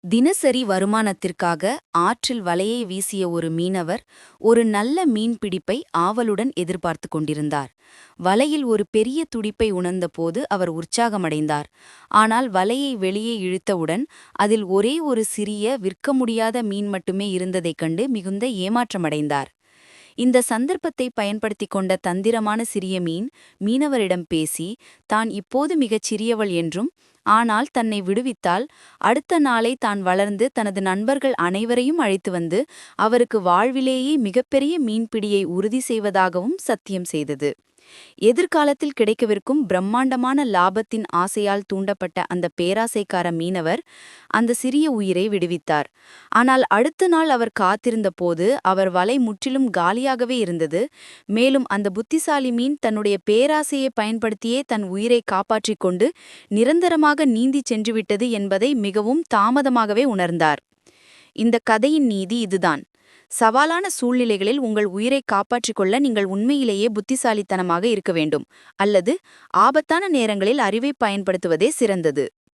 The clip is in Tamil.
தினசரி வருமானத்திற்காக ஆற்றில் வலையை வீசிய ஒரு மீனவர் ஒரு நல்ல மீன்பிடிப்பை ஆவலுடன் எதிர்பார்த்து கொண்டிருந்தார். வலையில் ஒரு பெரிய துடிப்பை உணர்ந்தபோது அவர் உற்சாகமடைந்தார். ஆனால் வலையை வெளியே இழுத்தவுடன் அதில் ஒரே ஒரு சிறிய விற்க முடியாத மீன் மட்டுமே இருந்ததைக் கண்டு மிகுந்த ஏமாற்றமடைந்தார். இந்த சந்தர்ப்பத்தை பயன்படுத்திக் கொண்ட தந்திரமான சிறிய மீனவரிடம் பேசி தான் இப்போது மிகச் சிறியவள் என்றும், ஆனால் தன்னை விடுவித்தால் அடுத்த நாளை தான் வளர்ந்து தனது நண்பர்கள் அனைவரையும் அழைத்து வந்து அவருக்கு வாழ்விலேயே மிகப்பெரிய மீன்பிடியை உறுதி செய்வதாகவும் சத்தியம் செய்தது. எதிர்காலத்தில் கிடைக்கவிருக்கும் பிரம்மாண்டமான லாபத்தின் ஆசையால் தூண்டப்பட்ட அந்த பேராசைக்கார மீனவர் அந்த சிறிய உயிரை விடுவித்தார். ஆனால் அடுத்த நாள் அவர் காத்திருந்த போது அவர் வலை முற்றிலும் காலியாகவே இருந்தது. மேலும் அந்த புத்திசாலி மீன் தன்னுடைய பேராசையை பயன்படுத்தியே தன் உயிரை காப்பாற்றிக் கொண்டு நிரந்தரமாக நீந்திச் சென்றுவிட்டது என்பதை மிகவும் தாமதமாகவே உணர்ந்தார். இந்த கதையின் நீதி இதுதான். சவாலான சூழ்நிலைகளில் உங்கள் உயிரை காப்பாற்றிக் கொள்ள நீங்கள் உண்மையிலேயே புத்திசாலித்தனமாக இருக்க வேண்டும், அல்லது ஆபத்தான நேரங்களில் அறிவை பயன்படுத்துவதே சிறந்தது.